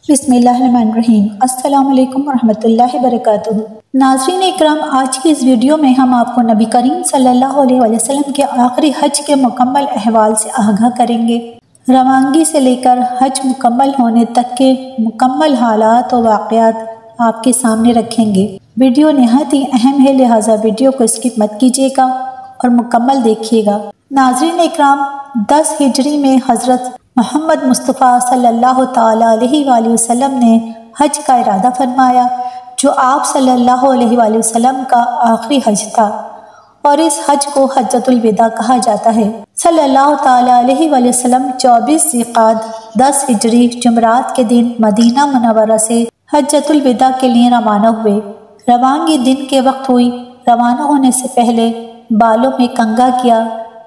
بسم اللہ الرحمن الرحیم۔ السلام علیکم ورحمۃ اللہ وبرکاتہ۔ ناظرین اکرام، آج کی اس ویڈیو میں ہم آپ کو نبی کریم صلی اللہ علیہ وسلم کے آخری حج کے مکمل احوال سے آگاہ کریں گے۔ روانگی سے لے کر حج مکمل ہونے تک کے مکمل حالات و واقعات آپ کے سامنے رکھیں گے۔ ویڈیو نہایت ہی اہم ہے، لہٰذا ویڈیو کو اسکپ مت کیجیے گا اور مکمل دیکھیے گا۔ ناظرین اکرام، 10 ہجری میں حضرت محمد مصطفیٰ صلی اللہ تعالیٰ علیہ وآلہ وسلم نے حج کا ارادہ فرمایا، جو آپ صلی اللہ علیہ وآلہ وسلم کا آخری حج تھا، اور اس حج کو حجۃ الوداع کہا جاتا ہے۔ صلی اللہ تعالیٰ علیہ وآلہ وسلم 24 ذی القعدہ 10 ہجری جمعرات کے دن مدینہ منورہ سے حجۃ الوداع کے لیے روانہ ہوئے۔ روانگی دن کے وقت ہوئی۔ روانہ ہونے سے پہلے بالوں میں کنگھا کیا،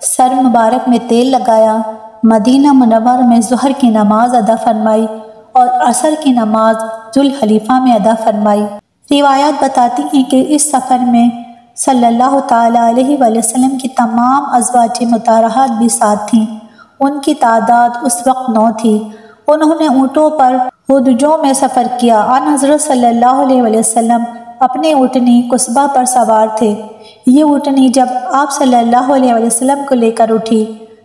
سر مبارک میں تیل لگایا، مدینہ منورہ میں ظہر کی نماز ادا فرمائی اور عصر کی نماز ذوالحلیفہ میں ادا فرمائی۔ روایات بتاتی ہیں کہ اس سفر میں صلی اللہ تعالیٰ علیہ وآلہ وسلم کی تمام ازواج مطہرات بھی ساتھ تھیں۔ ان کی تعداد اس وقت 9 تھی۔ انہوں نے اونٹوں پر ہودجوں میں سفر کیا۔ آن حضرت صلی اللہ علیہ وآلہ وسلم اپنے اونٹنی قصبہ پر سوار تھے۔ یہ اونٹنی جب آپ صلی اللہ علیہ وآلہ وسلم کو لے کر اٹھی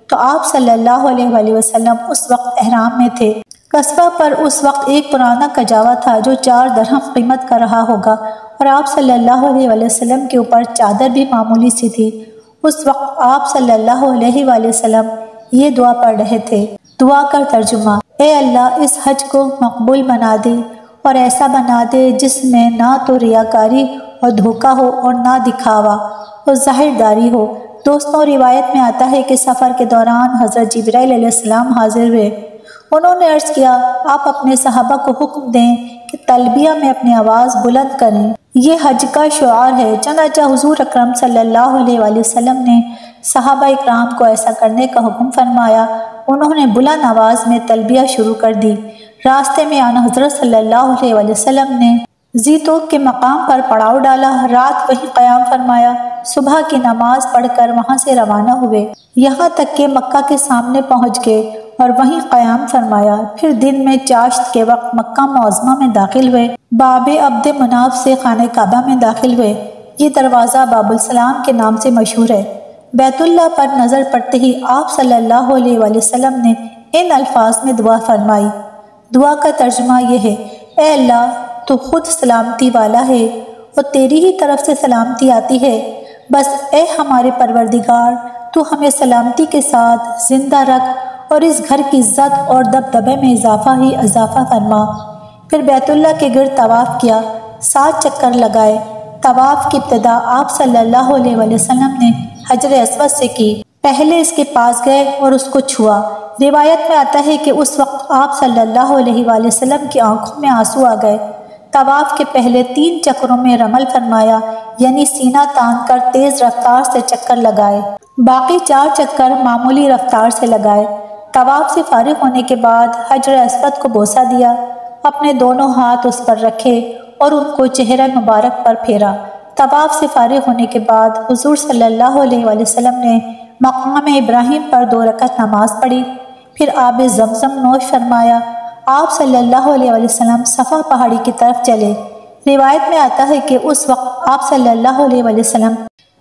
تو آپ صلی اللہ علیہ وآلہ وسلم اس وقت احرام میں تھے۔ قصبہ پر اس وقت ایک پرانا کجاوا تھا جو 4 درہم قیمت کا رہا ہوگا، اور آپ صلی اللہ علیہ وآلہ وسلم کے اوپر چادر بھی معمولی سی تھی۔ اس وقت آپ صلی اللہ علیہ وآلہ وسلم یہ دعا پڑھ رہے تھے۔ دعا کا ترجمہ: اے اللہ، اس حج کو مقبول بنا دے اور ایسا بنا دے جس میں نہ تو ریاکاری اور دھوکہ ہو اور نہ دکھاوا اور ظاہر داری ہو۔ دوستوں، روایت میں آتا ہے کہ سفر کے دوران حضرت جبرائیل علیہ السلام حاضر ہوئے۔ انہوں نے عرض کیا، آپ اپنے صحابہ کو حکم دیں کہ تلبیہ میں اپنی آواز بلند کریں، یہ حج کا شعار ہے۔ چنانچہ حضور اکرم صلی اللہ علیہ وآلہ وسلم نے صحابہ اکرام کو ایسا کرنے کا حکم فرمایا۔ انہوں نے بلند آواز میں تلبیہ شروع کر دی۔ راستے میں آن حضرت صلی اللہ علیہ وآلہ وسلم نے زیتوک کے مقام پر پڑاؤ ڈالا، رات وہیں قیام فرمایا، صبح کی نماز پڑھ کر وہاں سے روانہ ہوئے، یہاں تک کہ مکہ کے سامنے پہنچ گئے اور وہیں قیام فرمایا۔ پھر دن میں چاشت کے وقت مکہ معظمہ میں داخل ہوئے، باب عبد مناف سے خانہ کعبہ میں داخل ہوئے۔ یہ دروازہ باب السلام کے نام سے مشہور ہے۔ بیت اللہ پر نظر پڑتے ہی آپ صلی اللہ علیہ وآلہ وسلم نے ان الفاظ میں دعا فرمائی۔ دعا کا ترجمہ یہ ہے: اے اللہ، تو خود سلامتی والا ہے اور تیری ہی طرف سے سلامتی آتی ہے، بس اے ہمارے پروردگار، تو ہمیں سلامتی کے ساتھ زندہ رکھ اور اس گھر کی عزت اور دبدبے میں اضافہ ہی اضافہ فرما۔ پھر بیت اللہ کے گرد طواف کیا، 7 چکر لگائے۔ طواف کی ابتدا آپ صلی اللہ علیہ وآلہ وسلم نے حجر اسود سے کی۔ پہلے اس کے پاس گئے اور اس کو چھوا۔ روایت میں آتا ہے کہ اس وقت آپ صلی اللہ علیہ وآلہ وسلم کی آنکھوں میں آنسو آ گئے۔ طواف کے پہلے 3 چکروں میں رمل فرمایا، یعنی سینہ تان کر تیز رفتار سے چکر لگائے۔ باقی 4 چکر معمولی رفتار سے لگائے۔ طواف سے فارغ ہونے کے بعد حجر اسود کو بوسہ دیا، اپنے دونوں ہاتھ اس پر رکھے اور ان کو چہرہ مبارک پر پھیرا۔ طواف سے فارغ ہونے کے بعد حضور صلی اللہ علیہ وآلہ وسلم نے مقام ابراہیم پر 2 رکعت نماز پڑھی، پھر آب زمزم نوش فرمایا۔ آپ صلی اللہ علیہ وآلہ وسلم صفا پہاڑی کی طرف چلے۔ روایت میں آتا ہے کہ اس وقت آپ صلی اللہ علیہ وآلہ وسلم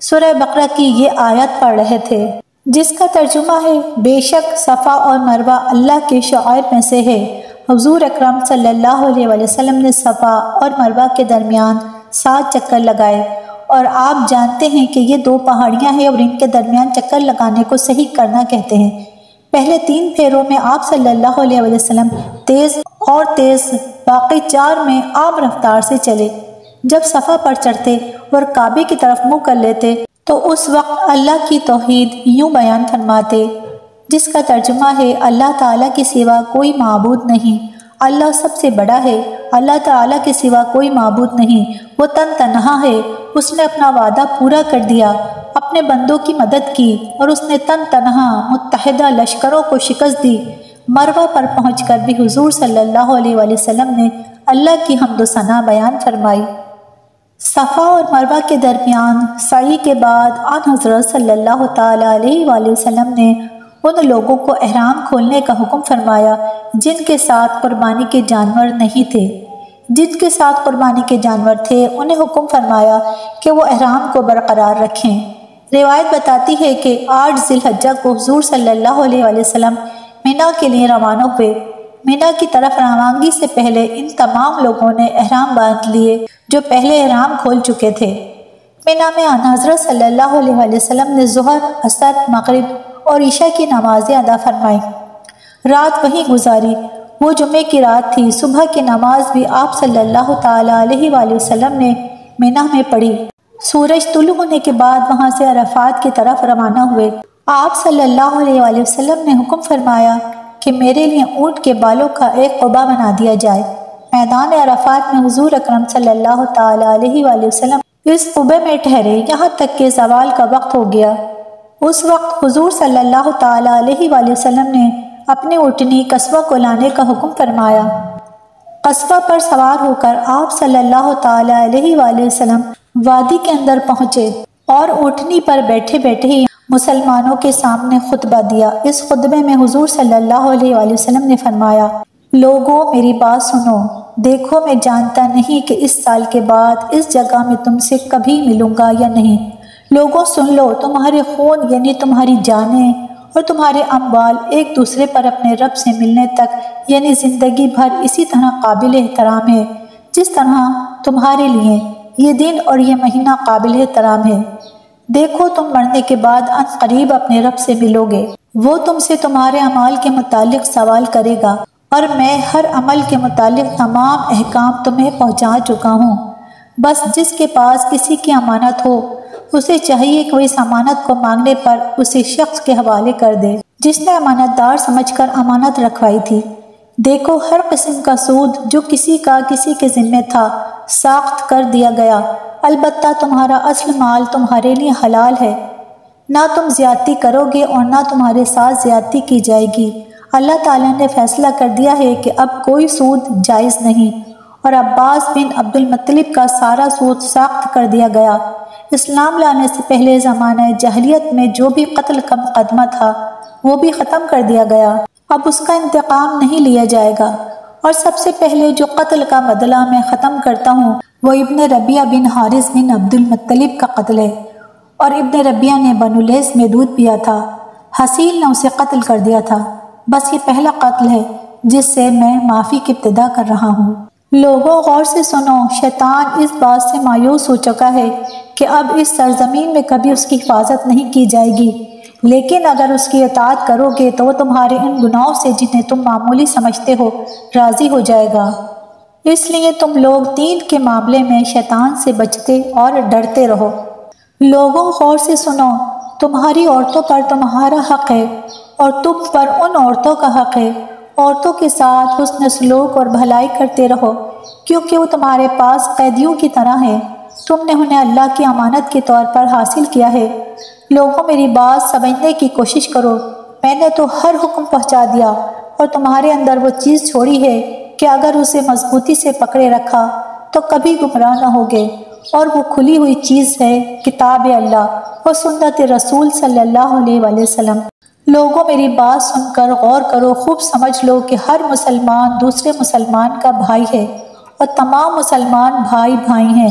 سورہ بقرہ کی یہ آیت پڑھ رہے تھے، جس کا ترجمہ ہے: بے شک صفا اور مروہ اللہ کے شعائر میں سے ہے۔ حضور اکرم صلی اللہ علیہ وآلہ وسلم نے صفا اور مروہ کے درمیان 7 چکر لگائے، اور آپ جانتے ہیں کہ یہ 2 پہاڑیاں ہیں اور ان کے درمیان چکر لگانے کو صحیح کرنا کہتے ہیں۔ پہلے 3 پھیروں میں آپ صلی اللہ علیہ وآلہ وسلم تیز، باقی 4 میں عام رفتار سے چلے۔ جب صفا پر چڑھتے اور کعبے کی طرف منہ کر لیتے تو اس وقت اللہ کی توحید یوں بیان فرماتے، جس کا ترجمہ ہے: اللہ تعالیٰ کے سوا کوئی معبود نہیں، اللہ سب سے بڑا ہے، اللہ تعالیٰ کے سوا کوئی معبود نہیں، وہ تنہا ہے، اس نے اپنا وعدہ پورا کر دیا، اپنے بندوں کی مدد کی، اور اس نے تنہا متحدہ لشکروں کو شکست دی۔ مروہ پر پہنچ کر بھی حضور صلی اللہ علیہ وآلہ وسلم نے اللہ کی حمد و ثنا بیان فرمائی۔ صفا اور مروہ کے درمیان سعی کے بعد آن حضرت صلی اللہ تعالیٰ علیہ وآلہ وسلم نے ان لوگوں کو احرام کھولنے کا حکم فرمایا جن کے ساتھ قربانی کے جانور نہیں تھے۔ جن کے ساتھ قربانی کے جانور تھے انہیں حکم فرمایا کہ وہ احرام کو برقرار رکھیں۔ روایت بتاتی ہے کہ 8 ذی الحجہ کو حضور صلی اللہ علیہ وسلم مینا کے لیے روانہ ہوئے۔ مینا کی طرف روانگی سے پہلے ان تمام لوگوں نے احرام باندھ لیے جو پہلے احرام کھول چکے تھے۔ مینا میں آن حضرت صلی اللہ علیہ وسلم نے ظہر، عصر، مغرب اور عشاء کی نمازیں ادا فرمائیں۔ رات وہیں گزاری۔ وہ جمعے کی رات تھی۔ صبح کی نماز بھی آپ صلی اللہ تعالیٰ علیہ وآلہ وسلم نے مینا میں پڑھی۔ سورج طلوع ہونے کے بعد وہاں سے عرفات کی طرف روانہ ہوئے۔ آپ صلی اللہ علیہ وآلہ وسلم نے حکم فرمایا کہ میرے لیے اونٹ کے بالوں کا ایک قبا بنا دیا جائے۔ میدان عرفات میں حضور اکرم صلی اللہ تعالیٰ علیہ وآلہ وسلم اس قبے میں ٹھہرے یہاں تک کہ زوال کا وقت ہو گیا۔ اس وقت حضور صلی اللہ تعالیٰ علیہ وآلہ وسلم نے اپنی اونٹنی قصوہ کو لانے کا حکم فرمایا۔ قصوہ پر سوار ہو کر آپ صلی اللہ تعالیٰ علیہ وآلہ وسلم وادی کے اندر پہنچے اور اونٹنی پر بیٹھے بیٹھے ہی مسلمانوں کے سامنے خطبہ دیا۔ اس خطبے میں حضور صلی اللہ علیہ وآلہ وسلم نے فرمایا، لوگوں میری بات سنو، دیکھو میں جانتا نہیں کہ اس سال کے بعد اس جگہ میں تم سے کبھی ملوں گا یا نہیں۔ لوگوں سن لو، تمہارے خون یعنی تمہاری جانیں اور تمہارے اموال ایک دوسرے پر اپنے رب سے ملنے تک یعنی زندگی بھر اسی طرح قابل احترام ہے جس طرح تمہارے لیے یہ دن اور یہ مہینہ قابل احترام ہے۔ دیکھو تم مرنے کے بعد ان قریب اپنے رب سے ملو گے، وہ تم سے تمہارے اعمال کے متعلق سوال کرے گا اور میں ہر عمل کے متعلق تمام احکام تمہیں پہنچا چکا ہوں۔ بس جس کے پاس کسی کی امانت ہو اسے چاہیے کہ وہ اس امانت کو مانگنے پر اسی شخص کے حوالے کر دے جس نے امانت دار سمجھ کر امانت رکھوائی تھی۔ دیکھو ہر قسم کا سود جو کسی کا کسی کے ذمہ تھا ساخت کر دیا گیا، البتہ تمہارا اصل مال تمہارے لیے حلال ہے، نہ تم زیادتی کرو گے اور نہ تمہارے ساتھ زیادتی کی جائے گی۔ اللہ تعالیٰ نے فیصلہ کر دیا ہے کہ اب کوئی سود جائز نہیں، اور عباس بن عبد المطلب کا سارا سود ساخت کر دیا گیا۔ اسلام لانے سے پہلے زمانہ جاہلیت میں جو بھی قتل کا مقدمہ تھا وہ بھی ختم کر دیا گیا، اب اس کا انتقام نہیں لیا جائے گا، اور سب سے پہلے جو قتل کا بدلہ میں ختم کرتا ہوں وہ ابن ربیعہ بن حارث بن عبد المطلب کا قتل ہے، اور ابن ربیعہ نے بنو لیث میں دودھ پیا تھا، حصیل نے اسے قتل کر دیا تھا۔ بس یہ پہلا قتل ہے جس سے میں معافی کی ابتدا کر رہا ہوں۔ لوگوں غور سے سنو، شیطان اس بات سے مایوس ہو چکا ہے کہ اب اس سرزمین میں کبھی اس کی حفاظت نہیں کی جائے گی، لیکن اگر اس کی اطاعت کرو گے تو وہ تمہارے ان گناہوں سے جنہیں تم معمولی سمجھتے ہو راضی ہو جائے گا۔ اس لیے تم لوگ دین کے معاملے میں شیطان سے بچتے اور ڈرتے رہو۔ لوگوں غور سے سنو، تمہاری عورتوں پر تمہارا حق ہے اور تم پر ان عورتوں کا حق ہے۔ عورتوں کے ساتھ حسن سلوک اور بھلائی کرتے رہو کیونکہ وہ تمہارے پاس قیدیوں کی طرح ہیں، تم نے انہیں اللہ کی امانت کے طور پر حاصل کیا ہے۔ لوگوں میری بات سمجھنے کی کوشش کرو، میں نے تو ہر حکم پہنچا دیا اور تمہارے اندر وہ چیز چھوڑی ہے کہ اگر اسے مضبوطی سے پکڑے رکھا تو کبھی گمراہ نہ ہوگے، اور وہ کھلی ہوئی چیز ہے کتاب اللہ اور سنت رسول صلی اللہ علیہ وآلہ وسلم۔ لوگوں میری بات سن کر غور کرو، خوب سمجھ لو کہ ہر مسلمان دوسرے مسلمان کا بھائی ہے اور تمام مسلمان بھائی بھائی ہیں،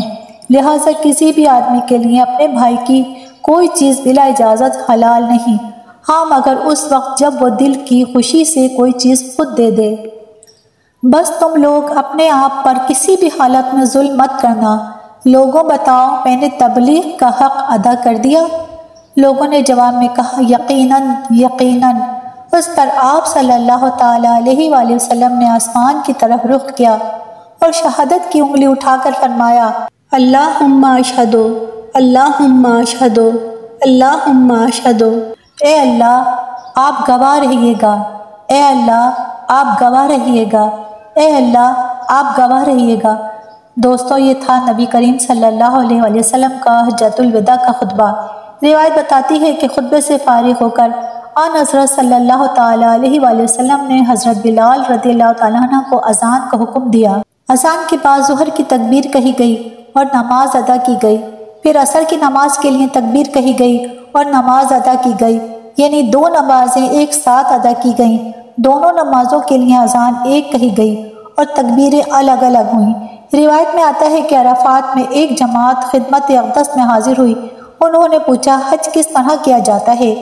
لہٰذا کسی بھی آدمی کے لیے اپنے بھائی کی کوئی چیز بلا اجازت حلال نہیں، ہاں مگر اس وقت جب وہ دل کی خوشی سے کوئی چیز خود دے دے۔ بس تم لوگ اپنے آپ پر کسی بھی حالت میں ظلم مت کرنا۔ لوگوں بتاؤ، میں نے تبلیغ کا حق ادا کر دیا؟ لوگوں نے جواب میں کہا، یقیناً یقیناً۔ اس پر آپ صلی اللہ تعالیٰ علیہ وآلہ وسلم نے آسمان کی طرف رخ کیا اور شہادت کی انگلی اٹھا کر فرمایا، اللہم اشہد اللہم اشہد اللہم اشہد۔ اے اللہ آپ گواہ رہیے گا، اے اللہ آپ گواہ رہیے گا، اے اللہ آپ گواہ رہیے گا۔ دوستو، یہ تھا نبی کریم صلی اللہ علیہ وآلہ وسلم کا حجۃ الوداع کا خطبہ۔ روایت بتاتی ہے کہ خطبے سے فارغ ہو کر آن حضرت صلی اللہ تعالیٰ علیہ وآلہ وسلم نے حضرت بلال رضی اللہ تعالیٰ عنہ کو اذان کا حکم دیا۔ اذان کے بعد ظہر کی تکبیر کہی گئی اور نماز ادا کی گئی، پھر عصر کی نماز کے لیے تکبیر کہی گئی اور نماز ادا کی گئی، یعنی 2 نمازیں ایک ساتھ ادا کی گئیں۔ دونوں نمازوں کے لیے اذان ایک کہی گئی اور تکبیریں الگ الگ ہوئیں۔ روایت میں آتا ہے کہ عرفات میں ایک جماعت خدمت اقدس میں حاضر ہوئی۔ انہوں نے پوچھا حج کس طرح کیا جاتا ہے؟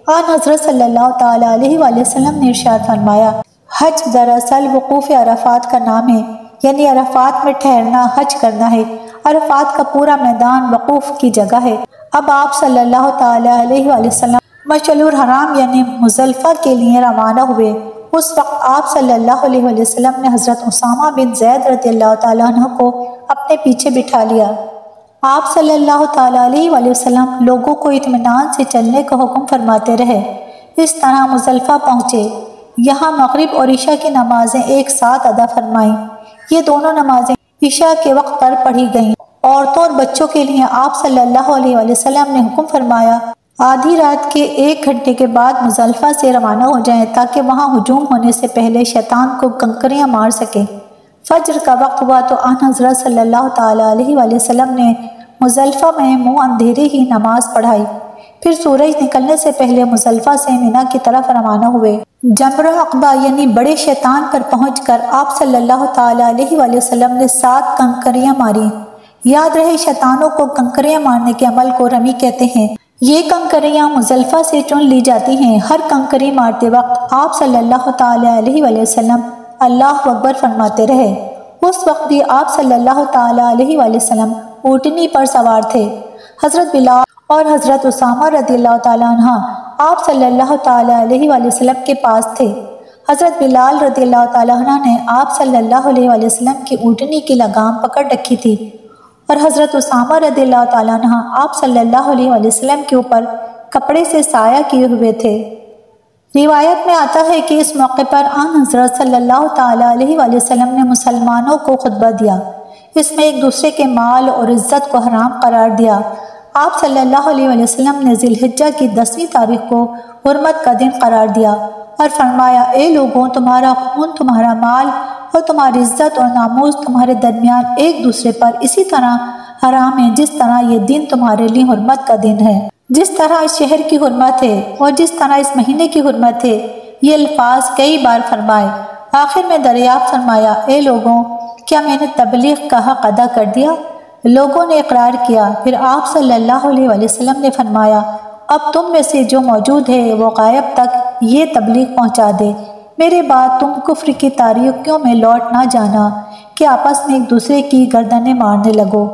آن حضرت صلی اللہ تعالیٰ علیہ وآلہ وسلم نے ارشاد فرمایا حج دراصل وقوف عرفات کا نام ہے، یعنی عرفات میں ٹھہرنا حج کرنا ہے۔ عرفات کا پورا میدان وقوف کی جگہ ہے۔ اب آپ صلی اللہ تعالیٰ علیہ وآلہ وسلم مشعر الحرام یعنی مزدلفہ کے لیے روانہ ہوئے۔ اس وقت آپ صلی اللہ علیہ وآلہ وسلم نے حضرت اسامہ بن زید رضی اللہ تعالیٰ عنہ کو اپنے پیچھے بٹھا لیا۔ آپ صلی اللہ تعالیٰ علیہ وآلہ وسلم لوگوں کو اطمینان سے چلنے کا حکم فرماتے رہے۔ اس طرح مزدلفہ پہنچے۔ یہاں مغرب اور عشاء کی نمازیں ایک ساتھ ادا فرمائیں۔ یہ دونوں نمازیں عشاء کے وقت پر پڑھی گئیں۔ عورتوں اور بچوں کے لیے آپ صلی اللہ علیہ وآلہ وسلم نے حکم فرمایا آدھی رات کے 1 گھنٹے کے بعد مزدلفہ سے روانہ ہو جائیں تاکہ وہاں ہجوم ہونے سے پہلے شیطان کو کنکریاں مار سکے۔ فجر کا وقت ہوا تو آن حضرت صلی اللہ تعالیٰ علیہ وآلہ وسلم نے مزدلفہ میں منہ اندھیرے ہی نماز پڑھائی۔ پھر سورج نکلنے سے پہلے مزدلفہ سے مینا کی طرف روانہ ہوئے۔ جمرہ عقبہ یعنی بڑے شیطان پر پہنچ کر آپ صلی اللہ تعالیٰ علیہ وآلہ وسلم نے 7 کنکریاں ماری۔ یاد رہے شیطانوں کو کنکریاں مارنے کے عمل کو رمی کہتے ہیں۔ یہ کنکریاں مزدلفہ سے چن لی جاتی ہیں۔ ہر کنکری مارتے وقت آپ صلی اللہ تعالیٰ علیہ وآلہ وسلم اللہ اکبر فرماتے رہے۔ اس وقت بھی آپ صلی اللہ تعالیٰ علیہ وآلہ وسلم اونٹنی پر سوار تھے۔ حضرت بلال اور حضرت اسامہ رضی اللہ تعالیٰ عنہ آپ صلی اللہ تعالیٰ علیہ وآلہ وسلم کے پاس تھے۔ حضرت بلال رضی اللہ تعالیٰ عنہ نے آپ صلی اللہ علیہ وآلہ وسلم کی اونٹنی کی لگام پکڑ رکھی تھی اور حضرت اسامہ رضی اللہ تعالیٰ عنہ آپ صلی اللہ علیہ وآلہ وسلم کے اوپر کپڑے سے سایہ کیے ہوئے تھے۔ روایت میں آتا ہے کہ اس موقع پر آن حضرت صلی اللہ تعالیٰ علیہ وآلہ وسلم نے مسلمانوں کو خطبہ دیا۔ اس میں ایک دوسرے کے مال اور عزت کو حرام قرار دیا۔ آپ صلی اللہ علیہ وآلہ وسلم نے ذی الحجہ کی 10ویں تاریخ کو حرمت کا دن قرار دیا اور فرمایا اے لوگوں تمہارا خون تمہارا مال اور تمہاری عزت اور ناموس تمہارے درمیان ایک دوسرے پر اسی طرح حرام ہے جس طرح یہ دن تمہارے لیے حرمت کا دن ہے، جس طرح اس شہر کی حرمت ہے اور جس طرح اس مہینے کی حرمت ہے۔ یہ الفاظ کئی بار فرمائے۔ آخر میں دریافت فرمایا اے لوگوں کیا میں نے تبلیغ کا حق ادا کر دیا؟ لوگوں نے اقرار کیا۔ پھر آپ صلی اللہ علیہ وآلہ وسلم نے فرمایا اب تم میں سے جو موجود ہے وہ غائب تک یہ تبلیغ پہنچا دے۔ میرے بعد تم کفر کی تاریکیوں میں لوٹ نہ جانا کہ آپس میں ایک دوسرے کی گردنیں مارنے لگو۔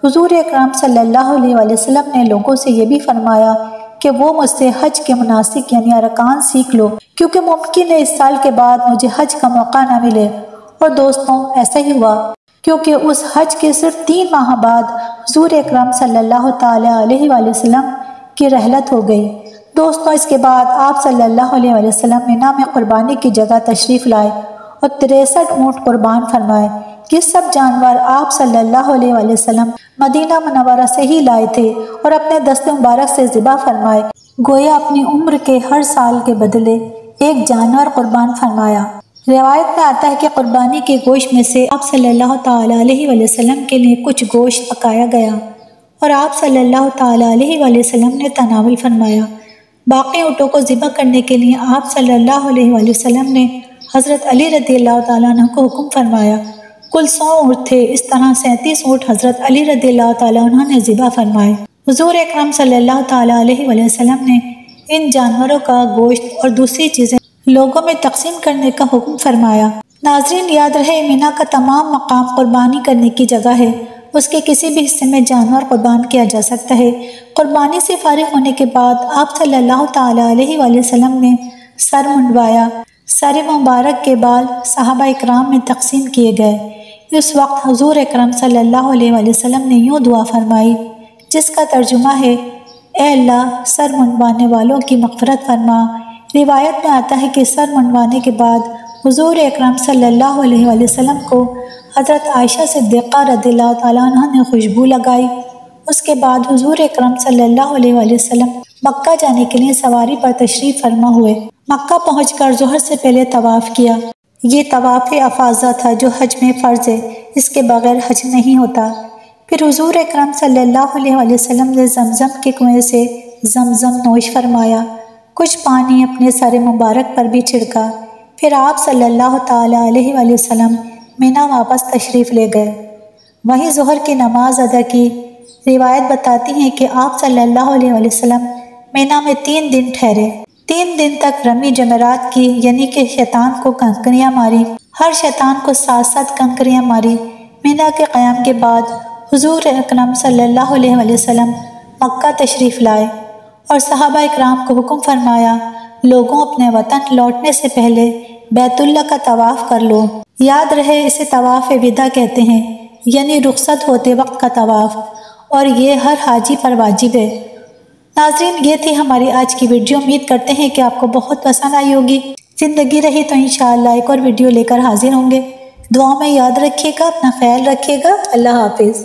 حضور اکرم صلی اللہ علیہ وآلہ وسلم نے لوگوں سے یہ بھی فرمایا کہ وہ مجھ سے حج کے مناسک یعنی ارکان سیکھ لو کیونکہ ممکن ہے اس سال کے بعد مجھے حج کا موقع نہ ملے۔ اور دوستوں ایسا ہی ہوا کیونکہ اس حج کے صرف 3 ماہ بعد حضور اکرم صلی اللہ تعالیٰ علیہ وآلہ وسلم کی رحلت ہو گئی۔ دوستوں اس کے بعد آپ صلی اللہ علیہ وآلہ وسلم مینا میں قربانی کی جگہ تشریف لائے اور 63 اونٹ قربان فرمائے۔ یہ سب جانور آپ صلی اللہ علیہ وآلہ وسلم مدینہ منورہ سے ہی لائے تھے اور اپنے دست مبارک سے ذبح فرمائے، گویا اپنی عمر کے ہر سال کے بدلے ایک جانور قربان فرمایا۔ روایت میں آتا ہے کہ قربانی کے گوشت میں سے آپ صلی اللہ تعالیٰ علیہ وآلہ وسلم کے لیے کچھ گوشت پکایا گیا اور آپ صلی اللہ تعالیٰ علیہ وآلہ وسلم نے تناول فرمایا۔ باقی اونٹوں کو ذبح کرنے کے لیے آپ صلی اللہ علیہ وآلہ وسلم نے حضرت علی رضی اللہ تعالیٰ عنہ کو حکم فرمایا۔ کل 100 اونٹ تھے، اس طرح 37 اونٹ حضرت علی رضی اللہ تعالیٰ عنہ نے ذبح فرمائے۔ حضور اکرم صلی اللہ تعالیٰ علیہ وآلہ وسلم نے ان جانوروں کا گوشت اور دوسری چیزیں لوگوں میں تقسیم کرنے کا حکم فرمایا۔ ناظرین یاد رہے مینا کا تمام مقام قربانی کرنے کی جگہ ہے، اس کے کسی بھی حصے میں جانور قربان کیا جا سکتا ہے۔ قربانی سے فارغ ہونے کے بعد آپ صلی اللہ تعالیٰ علیہ وآلہ وسلم نے سر منڈوایا۔ سر مبارک کے بال صحابہ اکرام میں تقسیم کیے گئے۔ اس وقت حضور اکرم صلی اللہ علیہ وآلہ وسلم نے یوں دعا فرمائی جس کا ترجمہ ہے اے اللہ سر منڈوانے والوں کی مغفرت فرما۔ روایت میں آتا ہے کہ سر منڈوانے کے بعد حضور اکرم صلی اللہ علیہ وآلہ وسلم کو حضرت عائشہ صدیقہ رضی اللہ تعالیٰ عنہ نے خوشبو لگائی۔ اس کے بعد حضور اکرم صلی اللہ علیہ وآلہ وسلم مکہ جانے کے لیے سواری پر تشریف فرما ہوئے۔ مکہ پہنچ کر ظہر سے پہلے طواف کیا۔ یہ طواف افاضہ تھا جو حج میں فرض ہے، اس کے بغیر حج نہیں ہوتا۔ پھر حضور اکرم صلی اللہ علیہ وآلہ وسلم نے زمزم کے کنویں سے زمزم نوش فرمایا۔ کچھ پانی اپنے سر مبارک پر بھی چھڑکا، پھر آپ صلی اللہ تعالیٰ علیہ وآلہ وسلم مینا واپس تشریف لے گئے۔ وہیں ظہر کی نماز ادا کی۔ روایت بتاتی ہیں کہ آپ صلی اللہ علیہ وآلہ وسلم مینا میں 3 دن ٹھہرے۔ 3 دن تک رمی جمرات کی، یعنی کہ شیطان کو کنکریاں ماری، ہر شیطان کو 7 کنکریاں ماری۔ مینا کے قیام کے بعد حضور اکرم صلی اللہ علیہ وآلہ وسلم مکہ تشریف لائے اور صحابہ اکرام کو حکم فرمایا، لوگوں اپنے وطن لوٹنے سے پہلے بیت اللہ کا طواف کر لو۔ یاد رہے اسے طواف وداع کہتے ہیں، یعنی رخصت ہوتے وقت کا طواف، اور یہ ہر حاجی پر واجب ہے۔ ناظرین، یہ تھی ہماری آج کی ویڈیو۔ امید کرتے ہیں کہ آپ کو بہت پسند آئی ہوگی۔ زندگی رہی تو انشاءاللہ ایک اور ویڈیو لے کر حاضر ہوں گے۔ دعاؤں میں یاد رکھیے گا، اپنا خیال رکھیے گا۔ اللہ حافظ۔